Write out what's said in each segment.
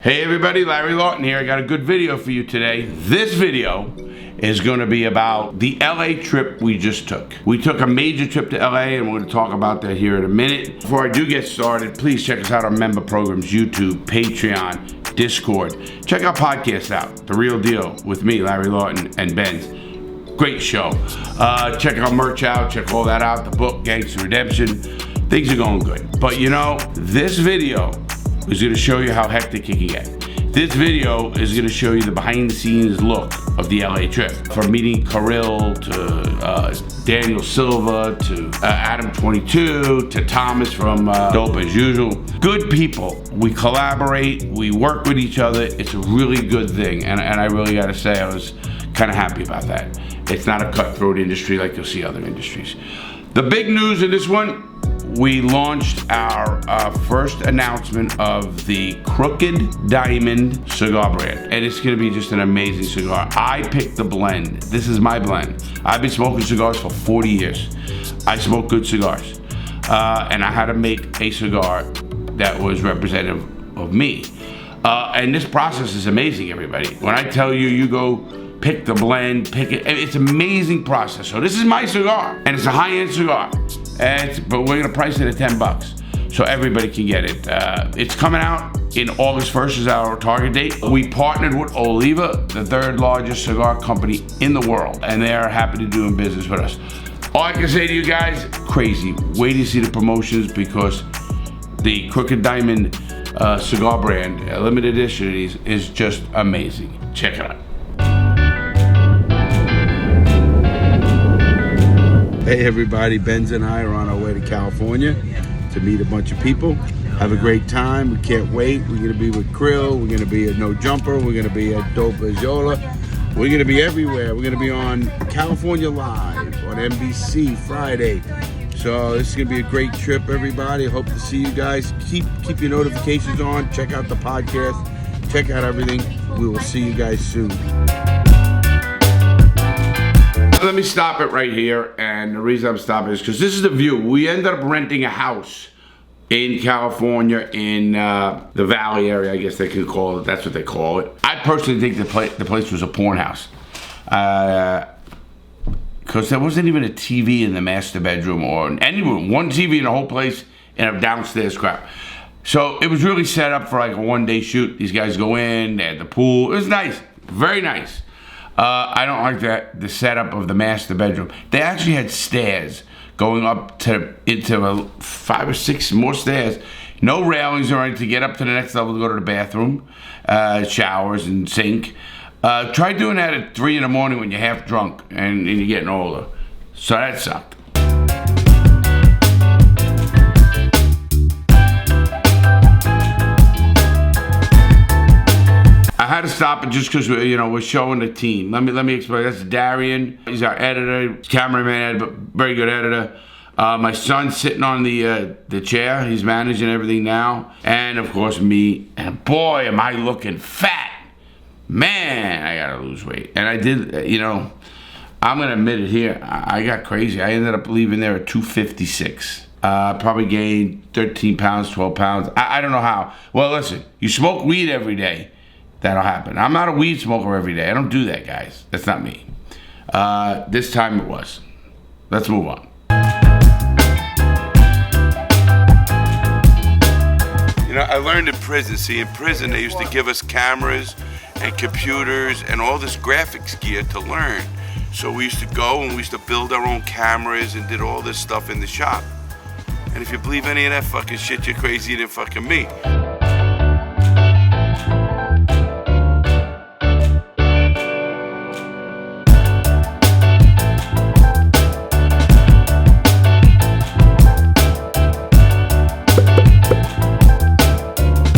Hey everybody, Larry Lawton here. I got a good video for you today. This video is going to be about the LA trip we just took. We took a major trip to LA and we're going to talk about that here in a minute. Before I do get started, please check us out on member programs, YouTube, Patreon, Discord. Check our podcast out, The Real Deal with me, Larry Lawton, and Benz. Great show. Check our merch out, check all that out, the book, Gangster Redemption. Things are going good. But you know, this video is going to show you how hectic it can get. This video is going to show you the behind the scenes look of the LA trip. From meeting Kirill to Daniel Silva to Adam 22 to Thomas from Dope as Usual. Good people. We collaborate, we work with each other. It's a really good thing. And I really got to say, I was kind of happy about that. It's not a cutthroat industry like you'll see other industries. The big news in this one, we launched our first announcement of the Crooked Diamond cigar brand. And it's gonna be just an amazing cigar. I picked the blend. This is my blend. I've been smoking cigars for 40 years. I smoke good cigars. And I had to make a cigar that was representative of me. And this process is amazing, everybody. When I tell you, you go pick the blend, pick it. It's an amazing process. So this is my cigar, and it's a high-end cigar. But we're gonna price it at 10 bucks, so everybody can get it. It's coming out in August 1st is our target date. We partnered with Oliva, the third largest cigar company in the world, and they are happy to do business with us. All I can say to you guys, crazy. Wait to see the promotions because the Crooked Diamond cigar brand, limited edition, is just amazing. Check it out. Hey everybody, Benz and I are on our way to California to meet a bunch of people. Have a great time, we can't wait. We're gonna be with Kirill, we're gonna be at No Jumper, we're gonna be at Dope as Usual. We're gonna be everywhere. We're gonna be on California Live on NBC Friday. So this is gonna be a great trip, everybody. Hope to see you guys. Keep your notifications on, check out the podcast, check out everything. We will see you guys soon. Let me stop it right here, and the reason I'm stopping is because this is the view. We ended up renting a house in California in the Valley area, I guess they can call it. That's what they call it. I personally think the place was a porn house. Because there wasn't even a TV in the master bedroom or in any room. One TV in the whole place and a downstairs crap. So it was really set up for like a one-day shoot. These guys go in, they had the pool. It was nice, very nice. I don't like the setup of the master bedroom. They actually had stairs going up into 5 or 6 more stairs. No railings or anything to get up to the next level to go to the bathroom, showers and sink. Try doing that at 3 in the morning when you're half drunk and you're getting older. So that sucked. I had to stop it just because we're showing the team. Let me explain. That's Darien. He's our editor, cameraman, but very good editor. My son's sitting on the chair. He's managing everything now, and of course me. And boy, am I looking fat! Man, I gotta lose weight. And I did. I'm gonna admit it here. I got crazy. I ended up leaving there at 256. Probably gained 13 pounds, 12 pounds. I don't know how. Well, listen. You smoke weed every day. That'll happen. I'm not a weed smoker every day. I don't do that, guys. That's not me. This time it was. Let's move on. I learned in prison. See, in prison they used to give us cameras and computers and all this graphics gear to learn. So we used to go and we used to build our own cameras and did all this stuff in the shop. And if you believe any of that fucking shit, you're crazier than fucking me.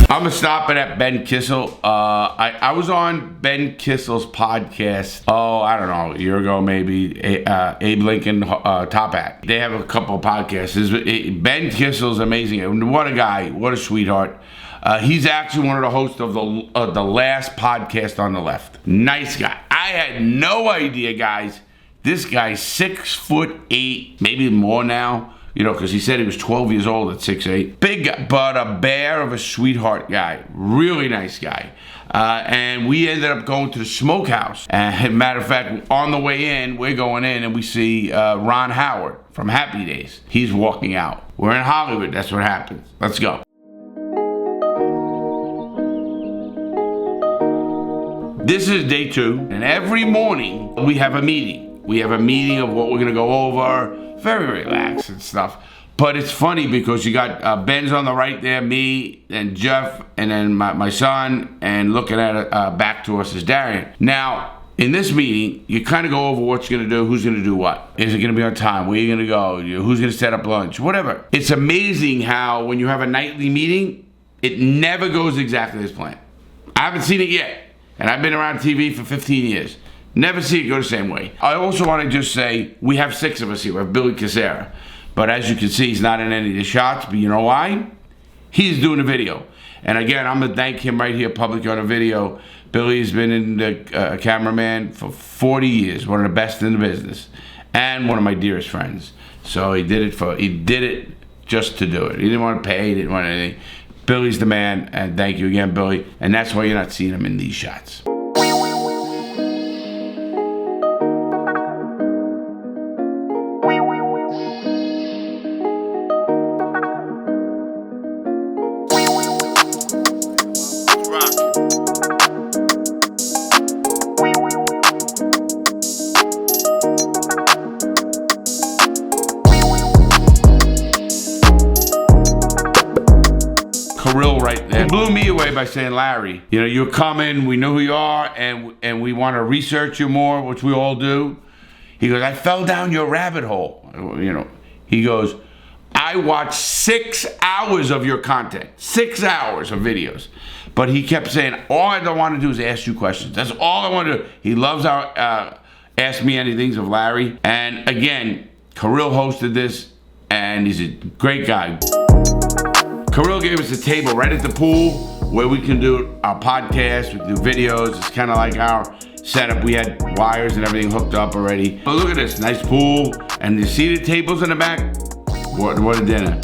I'm gonna stop it at Ben Kissel. I was on Ben Kissel's podcast, I don't know, a year ago maybe, Abe Lincoln Top Hat. They have a couple of podcasts. Ben Kissel's amazing. What a guy, what a sweetheart. He's actually one of the hosts of the last podcast on the left. Nice guy. I had no idea, guys. This guy's 6'8", maybe more now. You know, because he said he was 12 years old at 6'8". Big guy, but a bear of a sweetheart guy. Really nice guy. And we ended up going to the smokehouse. And matter of fact, on the way in, we're going in and we see Ron Howard from Happy Days. He's walking out. We're in Hollywood. That's what happens. Let's go. This is day 2, and every morning we have a meeting. We have a meeting of what we're gonna go over. Very relaxed and stuff. But it's funny because you got Benz on the right there, me and Geof, and then my son, and looking at it back to us is Darien. Now, in this meeting, you kind of go over what you're gonna do, who's gonna do what. Is it gonna be on time? Where are you gonna go? Who's gonna set up lunch? Whatever. It's amazing how when you have a nightly meeting, it never goes exactly as planned. I haven't seen it yet, and I've been around TV for 15 years. Never see it go the same way. I also want to just say, we have 6 of us here. We have Billy Casera. But as you can see, he's not in any of the shots. But you know why? He's doing a video. And again, I'm going to thank him right here publicly on a video. Billy's been in the cameraman for 40 years. One of the best in the business. And one of my dearest friends. So he did it just to do it. He didn't want to pay. He didn't want anything. Billy's the man. And thank you again, Billy. And that's why you're not seeing him in these shots. Kirill right there blew me away by saying, Larry, you know, you're coming, we know who you are, and we want to research you more, which we all do. He goes, I fell down your rabbit hole. You know, he goes, I watched 6 hours of your content, 6 hours of videos. But he kept saying, all I don't want to do is ask you questions. That's all I want to do. He loves our Ask Me Anythings of Larry. And again, Kirill hosted this, and he's a great guy. Kirill gave us a table right at the pool where we can do our podcast, we can do videos. It's kind of like our setup. We had wires and everything hooked up already. But look at this, nice pool. And you see the tables in the back? What a dinner.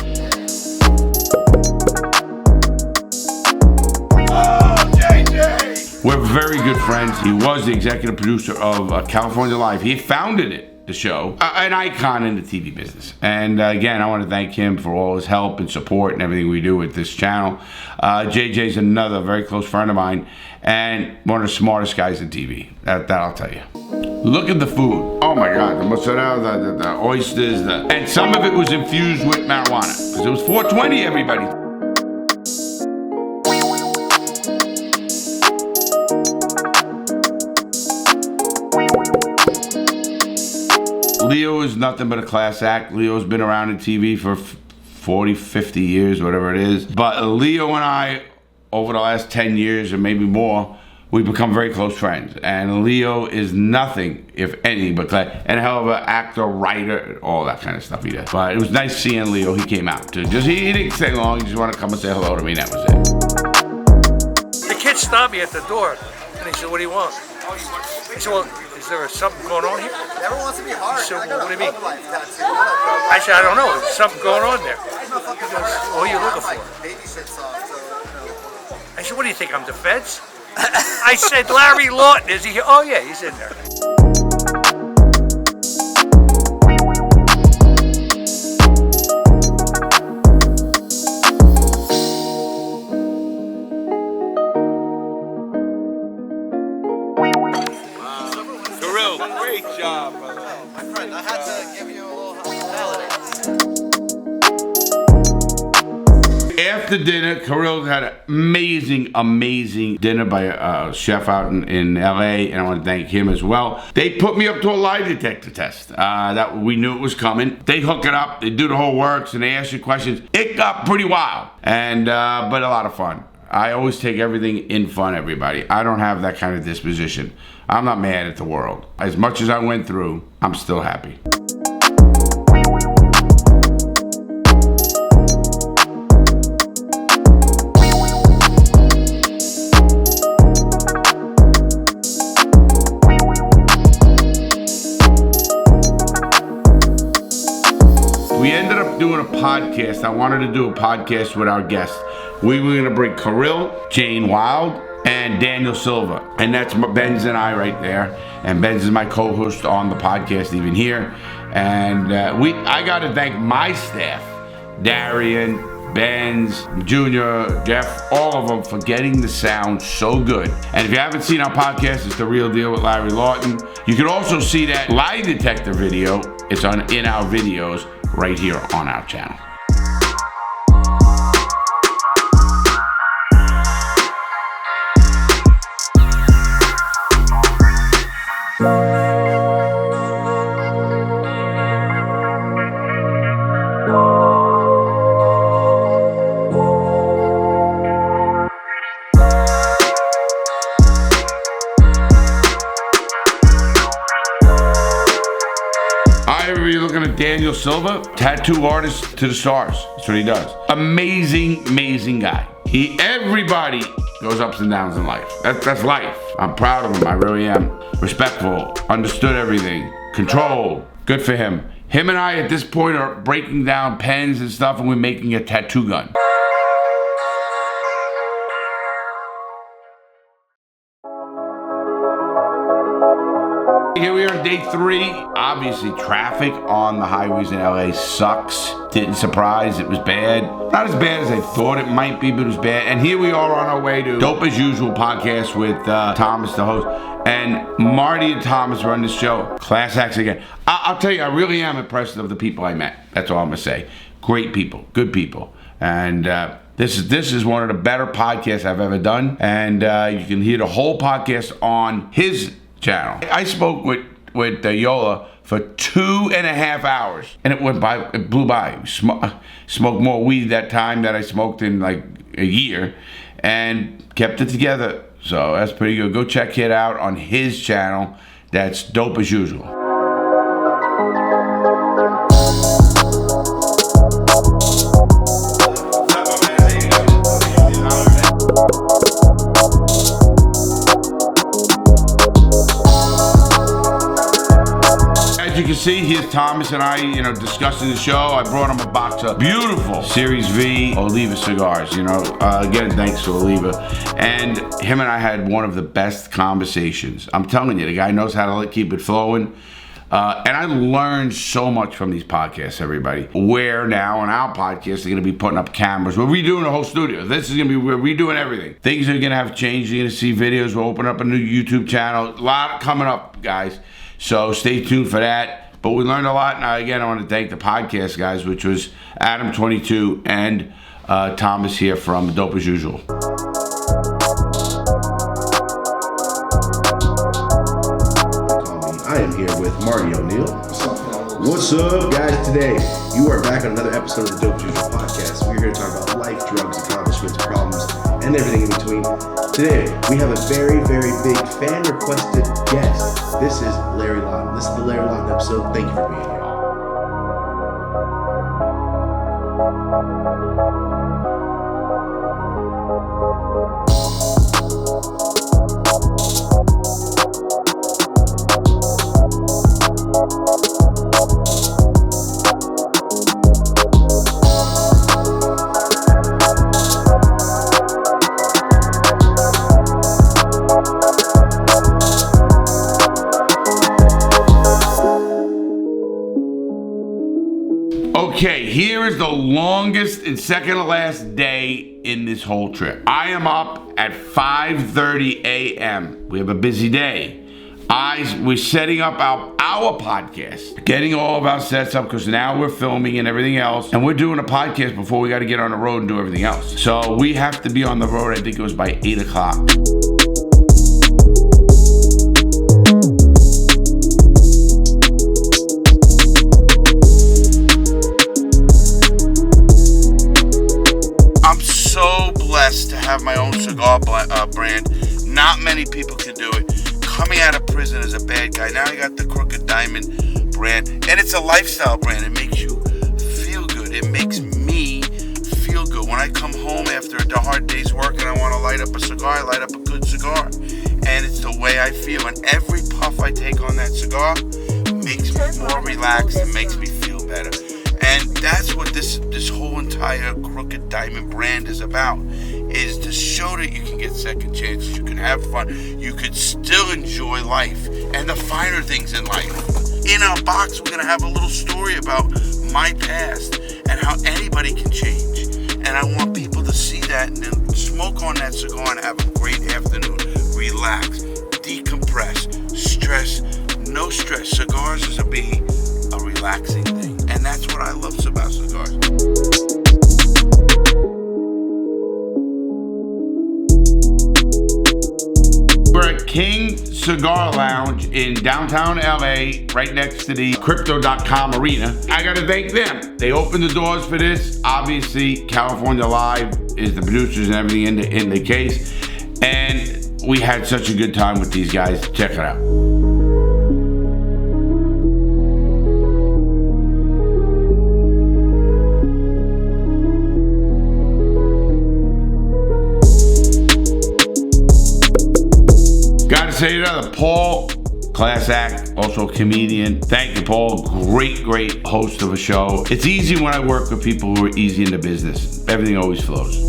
Oh, JJ! We're very good friends. He was the executive producer of California Live. He founded it. The show, an icon in the TV business. And again, I want to thank him for all his help and support and everything we do with this channel. JJ's another very close friend of mine and one of the smartest guys in TV. That I'll tell you. Look at the food. Oh my God, the mozzarella, the oysters, and some of it was infused with marijuana because it was 420, everybody. Leo is nothing but a class act. Leo's been around in TV for 40, 50 years, whatever it is. But Leo and I, over the last 10 years or maybe more, we've become very close friends. And Leo is nothing, if any, but and a hell of an actor, writer, all that kind of stuff he does. But it was nice seeing Leo. He came out too. He didn't stay long. He just wanted to come and say hello to me. That was it. The kid stopped me at the door, and he said, "What do you want?" I said, "Well, is there something going on here?" Never wants to be hard. He said, "Well, what do you mean?" I said, "I don't know. There's something going on there." He goes, "What are you looking for?" I said, "What do you think? I'm the feds?" I said, "Larry Lawton, is he here?" "Oh yeah, he's in there." Great job, brother. My friend, I had to give you a little hospitality. After dinner, Kirill had an amazing dinner by a chef out in LA, and I want to thank him as well. They put me up to a lie detector test. That we knew it was coming. They hook it up, they do the whole works, and they ask you questions. It got pretty wild, and but a lot of fun. I always take everything in fun, everybody. I don't have that kind of disposition. I'm not mad at the world. As much as I went through, I'm still happy. We ended up podcast, I wanted to do a podcast with our guests. We were going to bring Kirill, Jane Wild, and Daniel Silva. And that's Benz and I right there. And Benz is my co-host on the podcast even here. And I got to thank my staff, Darien, Benz, Junior, Jeff, all of them for getting the sound so good. And if you haven't seen our podcast, it's The Real Deal with Larry Lawton. You can also see that lie detector video. It's in our videos right here on our channel. You're looking at Daniel Silva, tattoo artist to the stars. That's what he does. Amazing guy. Everybody goes ups and downs in life. That's life. I'm proud of him. I really am. Respectful, understood everything, controlled. Good for him. Him and I at this point are breaking down pens and stuff, and we're making a tattoo gun. Here we are on day 3. Obviously, traffic on the highways in LA sucks. Didn't surprise, it was bad. Not as bad as I thought it might be, but it was bad. And here we are on our way to Dope as Usual podcast with Thomas, the host. And Marty and Thomas run this show. Class acts again. I'll tell you, I really am impressed of the people I met. That's all I'm gonna say. Great people, good people. And this is one of the better podcasts I've ever done. And you can hear the whole podcast on his channel. I spoke with Yola for 2.5 hours, and it blew by. Smoked more weed that time that I smoked in like a year, and kept it together. So that's pretty good. Go check it out on his channel. That's Dope as Usual. You can see here's Thomas and I, discussing the show. I brought him a box of beautiful Series V Oliva cigars, again, thanks to Oliva. And him and I had one of the best conversations. I'm telling you, the guy knows how to keep it flowing. And I learned so much from these podcasts, everybody. Where now on our podcast, they're going to be putting up cameras. We're redoing the whole studio. We're redoing everything. Things are going to have changed. You're going to see videos. We'll open up a new YouTube channel. A lot coming up, guys. So stay tuned for that. But we learned a lot. Now, again, I want to thank the podcast guys, which was Adam22 and Thomas here from Dope as Usual. I am here with Marty O'Neill. What's up, guys? Today, you are back on another episode of the Dope as Usual podcast. We're here to talk about life, drugs, accomplishments, problems, and everything in between. Today, we have a very, very big fan-requested guest. This is Larry Lawton. This is the Larry Lawton episode. Thank you for being here. Okay, here is the longest and second to last day in this whole trip. I am up at 5:30 a.m. We have a busy day. We're setting up our podcast, getting all of our sets up because now we're filming and everything else. And we're doing a podcast before we got to get on the road and do everything else. So we have to be on the road, I think it was by 8 o'clock. To have my own cigar brand. Not many people can do it. Coming out of prison as a bad guy, now I got the Crooked Diamond brand, and it's a lifestyle brand. It makes you feel good. It makes me feel good. When I come home after a hard day's work and I want to light up a cigar, I light up a good cigar, and it's the way I feel. And every puff I take on that cigar makes me more relaxed and makes me feel better. And that's what this whole entire Crooked Diamond brand is about, is to show that you can get second chances, you can have fun, you could still enjoy life and the finer things in life. In our box, we're going to have a little story about my past and how anybody can change. And I want people to see that and then smoke on that cigar and have a great afternoon. Relax, decompress, stress, no stress. Cigars is a relaxing thing. And that's what I love about cigars. We're at King Cigar Lounge in downtown LA, right next to the Crypto.com arena. I gotta thank them. They opened the doors for this. Obviously, California Live is the producers and everything in the case. And we had such a good time with these guys. Check it out. Gotta say another, Paul, class act, also a comedian. Thank you, Paul. Great host of a show. It's easy when I work with people who are easy in the business. Everything always flows.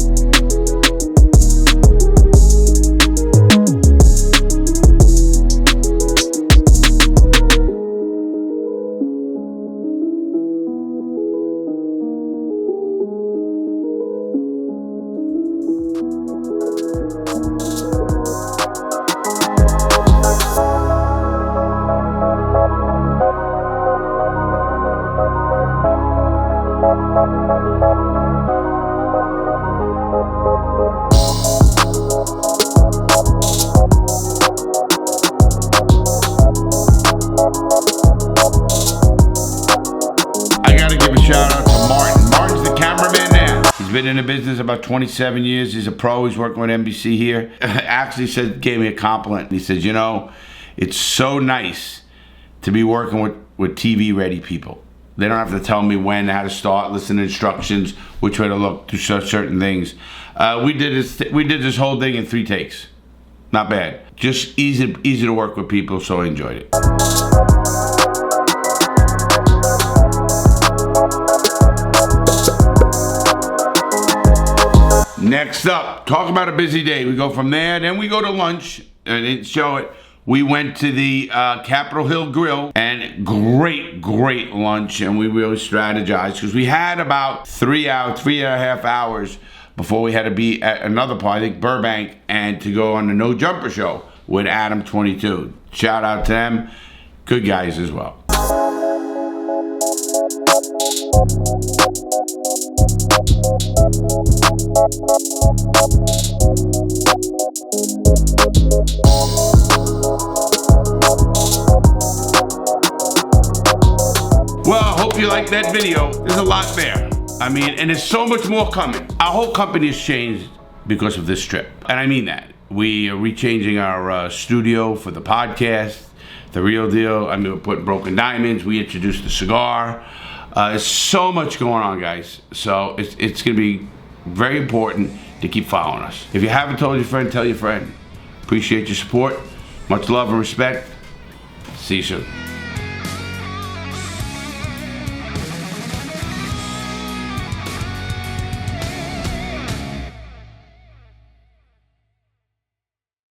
Shout out to Martin. Martin's the cameraman now. He's been in the business about 27 years. He's a pro. He's working with NBC here. Actually gave me a compliment. He said, you know, it's so nice to be working with TV ready people. They don't have to tell me when, how to start, listen to instructions, which way to look, do certain things. We did this whole thing in 3 takes. Not bad. Just easy to work with people, so I enjoyed it. Next up, talk about a busy day. We go from there, then we go to lunch. I didn't show it. We went to the Capitol Hill Grill, and great lunch, and we really strategized because we had about 3.5 hours before we had to be at another part, I think Burbank, and to go on the No Jumper show with Adam 22. Shout out to them. Good guys as well. Well, I hope you liked that video. There's a lot there. I mean, and there's so much more coming. Our whole company has changed because of this trip. And I mean that. We are rechanging our studio for the podcast, The Real Deal. I mean, we're putting Broken Diamonds. We introduced the cigar. There's so much going on, guys. So it's going to be very important to keep following us. If you haven't told your friend, tell your friend. Appreciate your support. Much love and respect. See you soon.